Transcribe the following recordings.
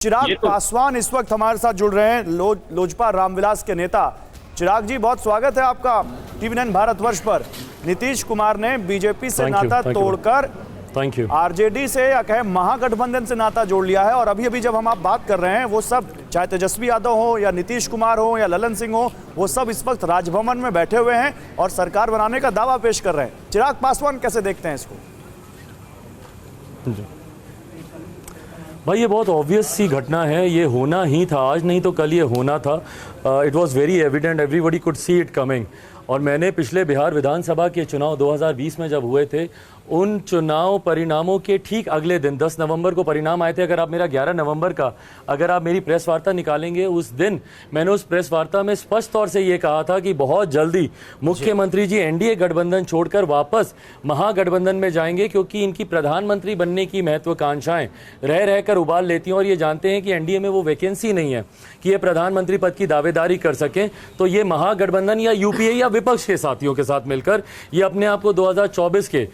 चिराग पासवान इस वक्त हमारे साथ जुड़ रहे हैं, लोजपा रामविलास के नेता। चिराग जी, बहुत स्वागत है आपका टीवी9 भारतवर्ष पर। नीतीश कुमार ने बीजेपी से नाता तोड़कर आरजेडी से या कहें महागठबंधन से नाता जोड़ लिया है। और अभी अभी जब हम आप बात कर रहे हैं, वो सब चाहे तेजस्वी यादव हो या नीतीश कुमार हो या ललन सिंह हो, वो सब इस वक्त राजभवन में बैठे हुए हैं और सरकार बनाने का दावा पेश कर रहे हैं। चिराग पासवान कैसे देखते हैं इसको? भाई, ये बहुत ऑब्वियस सी घटना है। ये होना ही था, आज नहीं तो कल ये होना था। It was very evident, everybody could see it coming. और मैंने पिछले बिहार विधानसभा के चुनाव 2020 में जब हुए थे, उन चुनाव परिणामों के ठीक अगले दिन 10 नवंबर को परिणाम आए थे। अगर आप मेरा 11 नवंबर का अगर आप मेरी प्रेस वार्ता निकालेंगे, उस दिन मैंने उस प्रेस वार्ता में स्पष्ट तौर से ये कहा था कि बहुत जल्दी मुख्यमंत्री जी एनडीए गठबंधन छोड़कर वापस महागठबंधन में जाएंगे, क्योंकि इनकी प्रधानमंत्री बनने की महत्वाकांक्षाएं रह रहकर उबाल लेती हैं और ये जानते हैं कि एनडीए में वो वैकेंसी नहीं है कि ये प्रधानमंत्री पद की दावेदारी कर सकें। तो ये महागठबंधन या यूपीए या विपक्ष के साथियों के साथ मिलकर ये अपने आप को 2024 के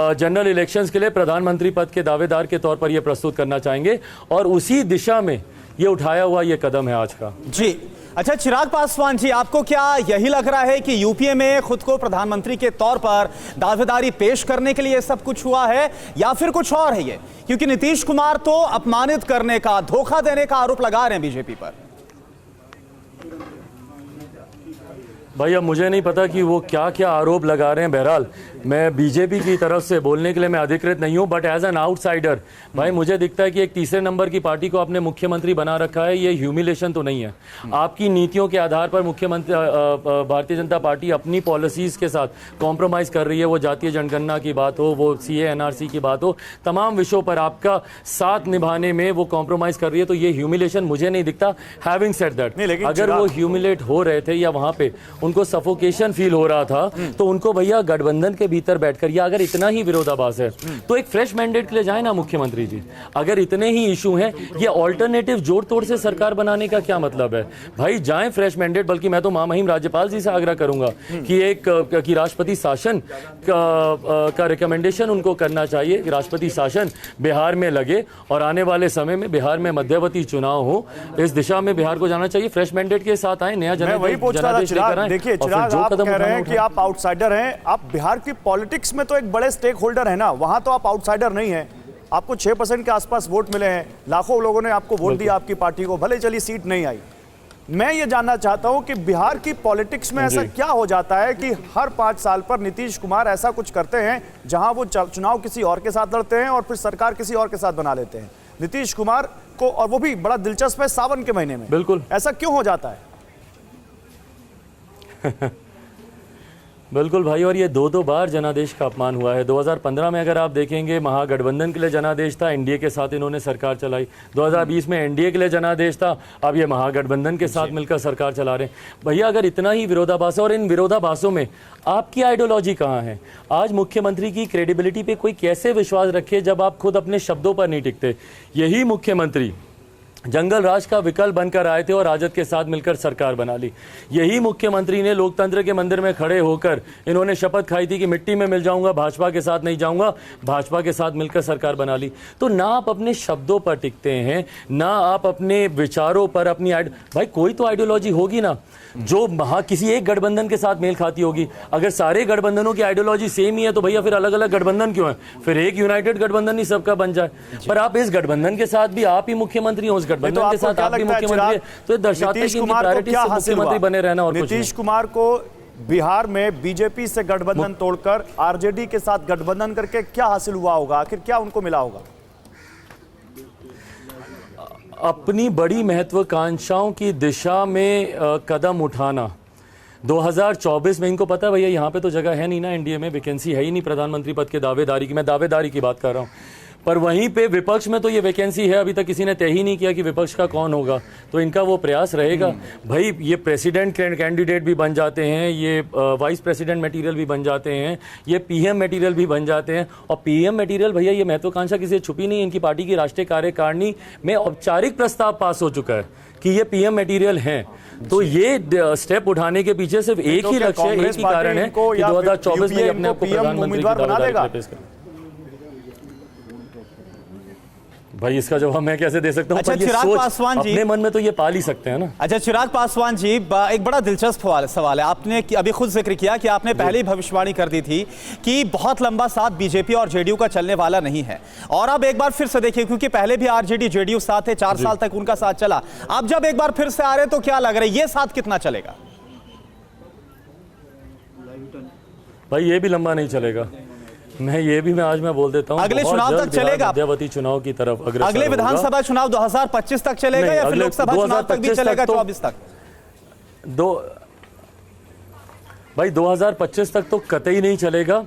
जनरल इलेक्शंस के लिए प्रधानमंत्री पद के दावेदार के तौर पर ये प्रस्तुत करना चाहेंगे। और उसी दिशा में ये उठाया हुआ ये कदम है आज का। जी अच्छा, चिराग पासवान जी, आपको क्या यही लग रहा है कि यूपीए में खुद को प्रधानमंत्री के तौर पर दावेदारी पेश करने के लिए सब कुछ हुआ है, या फिर कुछ और है ये? क्योंकि नीतीश कुमार तो अपमानित करने का, धोखा देने का आरोप लगा रहे हैं बीजेपी पर। भाई, अब मुझे नहीं पता कि वो क्या क्या आरोप लगा रहे हैं। बहरहाल मैं बीजेपी की तरफ से बोलने के लिए मैं अधिकृत नहीं हूं, बट एज एन आउटसाइडर भाई मुझे दिखता है कि एक तीसरे नंबर की पार्टी को आपने मुख्यमंत्री बना रखा है। ये ह्यूमिलेशन तो नहीं है। आपकी नीतियों के आधार पर मुख्यमंत्री भारतीय जनता पार्टी अपनी पॉलिसीज के साथ कॉम्प्रोमाइज़ कर रही है। वो जातीय जनगणना की बात हो, वो सीए एनआरसी की बात हो, तमाम विषयों पर आपका साथ निभाने में वो कॉम्प्रोमाइज़ कर रही है। तो ये ह्यूमिलेशन मुझे नहीं दिखता। हैविंग सेड दैट, अगर वो ह्यूमिलेट हो रहे थे या वहाँ पे उनको सफोकेशन फील हो रहा था, तो उनको भैया गठबंधन के भीतर बैठकर, या अगर इतना ही विरोधाभास है तो एक फ्रेश मैंडेट के लिए जाए ना मुख्यमंत्री जी। अगर इतने ही इशू हैं, ये ऑल्टरनेटिव जोड़ तोड़ से सरकार बनाने का क्या मतलब है? भाई जाएं फ्रेश मैंडेट। बल्कि मैं तो महामहिम राज्यपाल जी से आग्रह करूंगा कि राष्ट्रपति शासन का रिकमेंडेशन उनको करना चाहिए कि राष्ट्रपति शासन बिहार में लगे और आने वाले समय में बिहार में मध्यवर्ती चुनाव हो। इस दिशा में बिहार को जाना चाहिए। फ्रेश मैंडेट के साथ आए, नया जनादेश लेकर आए। देखिए चिराग, आप कह रहे हैं कि आप आउटसाइडर हैं। आप बिहार की पॉलिटिक्स में तो एक बड़े स्टेक होल्डर है ना, वहां तो आप आउटसाइडर नहीं हैं। आपको 6% के आसपास वोट मिले हैं, लाखों लोगों ने आपको वोट दिया आपकी पार्टी को, भले चली सीट नहीं आई। मैं ये जानना चाहता हूं कि बिहार की पॉलिटिक्स में ऐसा क्या हो जाता है कि हर 5 साल पर नीतीश कुमार ऐसा कुछ करते हैं जहां वो चुनाव किसी और के साथ लड़ते हैं और फिर सरकार किसी और के साथ बना लेते हैं नीतीश कुमार को, और वो भी बड़ा दिलचस्प है सावन के महीने में। बिल्कुल, ऐसा क्यों हो जाता है? बिल्कुल भाई, और ये दो बार जनादेश का अपमान हुआ है। 2015 में अगर आप देखेंगे महागठबंधन के लिए जनादेश था, एनडीए के साथ इन्होंने सरकार चलाई। 2020 में एनडीए के लिए जनादेश था, अब ये महागठबंधन के साथ मिलकर सरकार चला रहे हैं। भैया अगर इतना ही विरोधाभास है, और इन विरोधाभासों में आपकी आइडियोलॉजी कहाँ है? आज मुख्यमंत्री की क्रेडिबिलिटी पे कोई कैसे विश्वास रखे जब आप खुद अपने शब्दों पर नहीं टिकते? यही मुख्यमंत्री जंगल राज का विकल्प बनकर आए थे और राजद के साथ मिलकर सरकार बना ली। यही मुख्यमंत्री ने लोकतंत्र के मंदिर में खड़े होकर इन्होंने शपथ खाई थी कि मिट्टी में मिल जाऊंगा, भाजपा के साथ नहीं जाऊंगा, भाजपा के साथ मिलकर सरकार बना ली। तो ना आप अपने शब्दों पर टिकते हैं, ना आप अपने विचारों पर अपनी भाई कोई तो आइडियोलॉजी होगी ना जो किसी एक गठबंधन के साथ मेल खाती होगी। अगर सारे गठबंधनों की आइडियोलॉजी सेम ही है तो भैया फिर अलग अलग गठबंधन क्यों है? फिर एक यूनाइटेड गठबंधन ही सबका बन जाए। पर आप इस गठबंधन के साथ भी आप ही मुख्यमंत्री हो, उस गठबंधन के साथ आप भी मुख्यमंत्री, तो ये दर्शाता है कि इनकी प्रायोरिटी सिर्फ मुख्यमंत्री बने रहना और कुछ नहीं। नीतीश कुमार को बिहार में बीजेपी से गठबंधन तोड़कर आरजेडी के साथ गठबंधन करके क्या हासिल हुआ होगा? आखिर क्या उनको मिला होगा? अपनी बड़ी महत्वाकांक्षाओं की दिशा में कदम उठाना। 2024 में इनको पता है भैया यहाँ पे तो जगह है नहीं ना, एनडीए में वैकेंसी है ही नहीं प्रधानमंत्री पद के दावेदारी की। मैं दावेदारी की बात कर रहा हूँ। पर वहीं पे विपक्ष में तो ये वैकेंसी है, अभी तक किसी ने तय ही नहीं किया कि विपक्ष का कौन होगा। तो इनका वो प्रयास रहेगा। भाई ये प्रेसिडेंट कैंडिडेट भी बन जाते हैं, ये वाइस प्रेसिडेंट मटेरियल भी बन जाते हैं, ये पीएम मटेरियल भी बन जाते हैं। और पीएम मटेरियल भैया ये महत्वाकांक्षा किसी छुपी नहीं है। इनकी पार्टी की राष्ट्रीय कार्यकारिणी में औपचारिक प्रस्ताव पास हो चुका है कि ये पीएम मटेरियल हैं। तो ये स्टेप उठाने के पीछे सिर्फ एक ही लक्ष्य है, एक ही कारण है कि 2024 में अपने आप को प्रधानमंत्री की दावेदारी पेश करें। भाई इसका जवाब मैं कैसे दे सकता हूँ? अच्छा, पर ये चिराग सोच पासवान जी, अपने मन में तो ये पाल ही सकते हैं ना। अच्छा चिराग पासवान जी, एक बड़ा दिलचस्प सवाल है। आपने अभी खुद जिक्र किया कि आपने पहले ही भविष्यवाणी कर दी थी कि बहुत लंबा साथ बीजेपी और जेडीयू का चलने वाला नहीं है, और अब एक बार फिर से देखिए, क्योंकि पहले भी आरजेडी जेडीयू साथ थे, 4 साल तक उनका साथ चला। अब जब एक बार फिर से आ रहे तो क्या लग रहा है, ये साथ कितना चलेगा? भाई ये भी लंबा नहीं चलेगा। मैं आज बोल देता हूँ, अगले चुनाव तक चलेगा, मध्यावधि चुनाव की तरफ अग्रसर अगले विधानसभा चुनाव 2025 तक चलेगा या फिर लोकसभा चुनाव तक भी चलेगा 24 तक? भाई 2025 तक तो कतई नहीं चलेगा।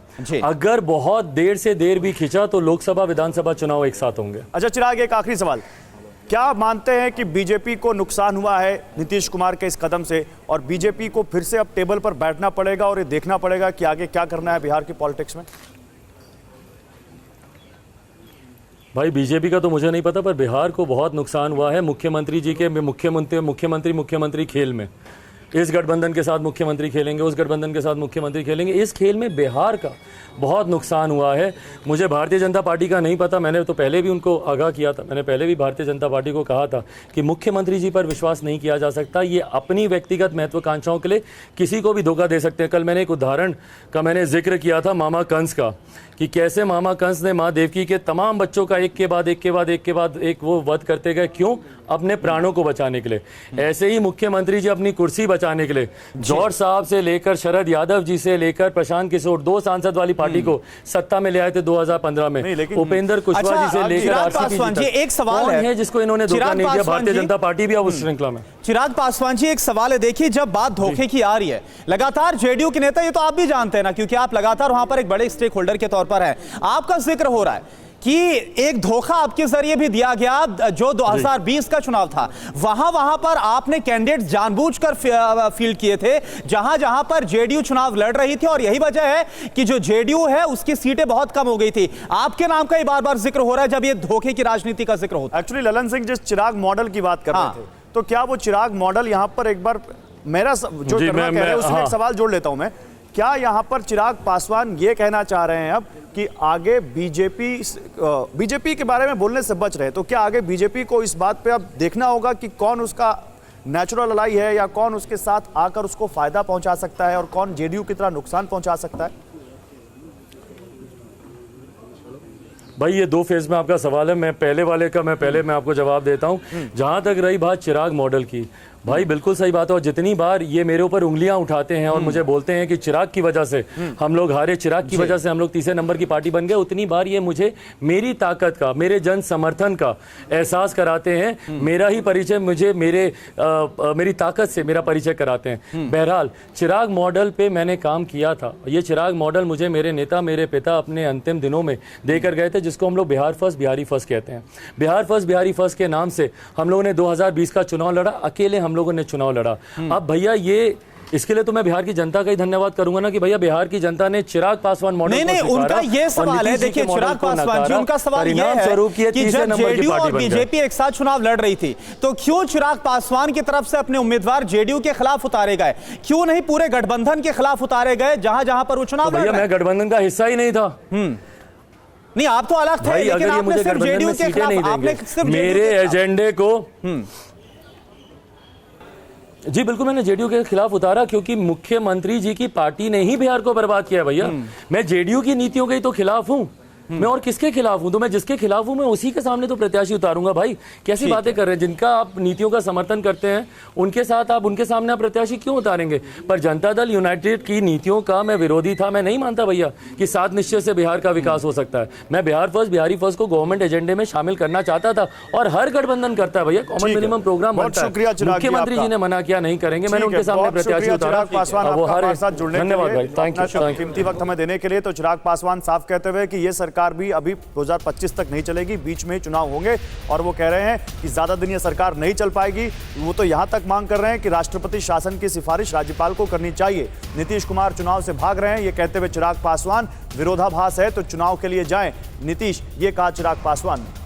अगर बहुत देर से देर भी खिंचा तो लोकसभा विधानसभा चुनाव एक साथ होंगे। अच्छा चिराग, एक आखिरी सवाल, क्या मानते हैं कि बीजेपी को नुकसान हुआ है नीतीश कुमार के इस कदम से, और बीजेपी को फिर से अब टेबल पर बैठना पड़ेगा और ये देखना पड़ेगा कि आगे क्या करना है बिहार की पॉलिटिक्स में? भाई बीजेपी का तो मुझे नहीं पता, पर बिहार को बहुत नुकसान हुआ है मुख्यमंत्री जी के मुख्यमंत्री खेल में। इस गठबंधन के साथ मुख्यमंत्री खेलेंगे, उस गठबंधन के साथ मुख्यमंत्री खेलेंगे, इस खेल में बिहार का बहुत नुकसान हुआ है। मुझे भारतीय जनता पार्टी का नहीं पता, मैंने तो पहले भी उनको आगाह किया था, मैंने पहले भी भारतीय जनता पार्टी को कहा था कि मुख्यमंत्री जी पर विश्वास नहीं किया जा सकता। ये अपनी व्यक्तिगत महत्वाकांक्षाओं के लिए किसी को भी धोखा दे सकते हैं। कल मैंने एक उदाहरण का मैंने जिक्र किया था मामा कंस का, कि कैसे मामा कंस ने माँ देवकी के तमाम बच्चों का एक के बाद एक वो वध करते गए। क्यों? अपने प्राणों को बचाने के लिए। ऐसे ही मुख्यमंत्री जी अपनी कुर्सी बचाने के लिए जौहर साहब से लेकर शरद यादव जी से लेकर प्रशांत किशोर, 2 सांसद वाली पार्टी को सत्ता में ले आए थे 2015 में, उपेंद्र कुशवाहा जी से लेकर आरसीपी जी। एक सवाल है जिसको इन्होंने धोखा नहीं दिया, भारतीय जनता पार्टी भी अब उस श्रृंखला में। चिराग पासवान जी, एक सवाल है, देखिए जब बात धोखे की आ रही है, लगातार जेडीयू के नेता, ये तो आप भी जानते हैं ना, क्योंकि आप लगातार वहां पर एक बड़े स्टेक होल्डर के तौर पर हैं, आपका जिक्र हो रहा है कि एक धोखा आपके जरिए भी दिया गया। जो 2020 का चुनाव था, वहां पर आपने कैंडिडेट जानबूझकर फील्ड किए थे जहां पर जेडीयू चुनाव लड़ रही थी, और यही वजह है कि जो जेडीयू है उसकी सीटें बहुत कम हो गई थी। आपके नाम का ही बार बार जिक्र हो रहा है जब ये धोखे की राजनीति का जिक्र होता है। एक्चुअली ललन सिंह जिस चिराग मॉडल की बात कर रहे थे, तो क्या वो चिराग मॉडल यहां पर एक बार मेरा जो करना कह रहे हैं उसमें एक सवाल जोड़ लेता हूं मैं, क्या यहां पर चिराग पासवान ये कहना चाह रहे हैं अब कि आगे बीजेपी के बारे में बोलने से बच रहे, तो क्या आगे बीजेपी को इस बात पे अब देखना होगा कि कौन उसका नेचुरल अलाई है या कौन उसके साथ आकर उसको फायदा पहुंचा सकता है और कौन जेडीयू की तरह नुकसान पहुंचा सकता है? भाई ये 2 फेज में आपका सवाल है। मैं पहले वाले का मैं आपको जवाब देता हूं। जहां तक रही बात चिराग मॉडल की, भाई बिल्कुल सही बात है, और जितनी बार ये मेरे ऊपर उंगलियां उठाते हैं और मुझे बोलते हैं कि चिराग की वजह से हम लोग हारे, चिराग की वजह से हम लोग तीसरे नंबर की पार्टी बन गए, उतनी बार ये मुझे मेरी ताकत का, मेरे जन समर्थन का एहसास कराते हैं। मेरा ही परिचय मुझे मेरी ताकत से मेरा परिचय कराते हैं। बहरहाल चिराग मॉडल पे मैंने काम किया था। ये चिराग मॉडल मुझे मेरे नेता, मेरे पिता अपने अंतिम दिनों में देकर गए थे, जिसको हम लोग बिहार फर्स्ट बिहारी फर्स्ट कहते हैं। बिहार फर्स्ट बिहारी फर्स्ट के नाम से हम लोगों ने 2020 का चुनाव लड़ा, अकेले हम लोगों ने चुनाव लड़ा। अब भैया ये इसके लिए तो मैं बिहार की जनता का ही धन्यवाद करूंगा ना कि भैया बिहार की जनता ने चिराग पासवान मॉडल नहीं, उनका ये सवाल है, देखिए चिराग पासवान जी, उनका सवाल ये है कि जब जेडीयू और बीजेपी एक साथ चुनाव लड़ रही थी, तो क्यों चिराग पासवान की तरफ से अपने उम्मीदवार जेडीयू के खिलाफ उतारे गए? क्यों नहीं पूरे गठबंधन के खिलाफ उतारे गए जहां पर वो चुनाव लड़ रहे? मैं गठबंधन का हिस्सा ही नहीं था। नहीं, आप तो अलग थे, लेकिन आपने सिर्फ जेडीयू के खिलाफ, आपने सिर्फ मेरे एजेंडे को जी बिल्कुल मैंने जेडीयू के खिलाफ उतारा, क्योंकि मुख्यमंत्री जी की पार्टी ने ही बिहार को बर्बाद किया भैया। मैं जेडीयू की नीतियों के ही तो खिलाफ हूं, मैं और किसके खिलाफ हूं? तो मैं जिसके खिलाफ हूं मैं उसी के सामने तो प्रत्याशी उतारूंगा। भाई कैसी बातें कर रहे हैं? जिनका आप नीतियों का समर्थन करते हैं उनके साथ आप उनके सामने आप प्रत्याशी क्यों उतारेंगे? पर जनता दल यूनाइटेड की नीतियों का मैं विरोधी था। मैं नहीं मानता भैया कि 7 निश्चय से बिहार का विकास हो सकता है। मैं बिहार फर्स्ट बिहारी फर्स्ट को गवर्नमेंट एजेंडे में शामिल करना चाहता था, और हर गठबंधन करता है भैया, कॉमन मिनिमम प्रोग्राम बनता है। मुख्यमंत्री जी ने मना किया, नहीं करेंगे, मैंने उनके सामने प्रत्याशी उतारा, वो हारे। धन्यवाद भाई, थैंक यू। कीमती वक्त हमें देने के लिए। तो चिराग पासवान साफ कहते हुए कि ये सरकार भी अभी 2025 तक नहीं चलेगी, बीच में चुनाव होंगे, और वो कह रहे हैं कि ज्यादा दिन ये सरकार नहीं चल पाएगी। वो तो यहां तक मांग कर रहे हैं कि राष्ट्रपति शासन की सिफारिश राज्यपाल को करनी चाहिए। नीतीश कुमार चुनाव से भाग रहे हैं, ये कहते हुए चिराग पासवान, विरोधाभास है तो चुनाव के लिए जाएं नीतीश, ये कहा चिराग पासवान ने।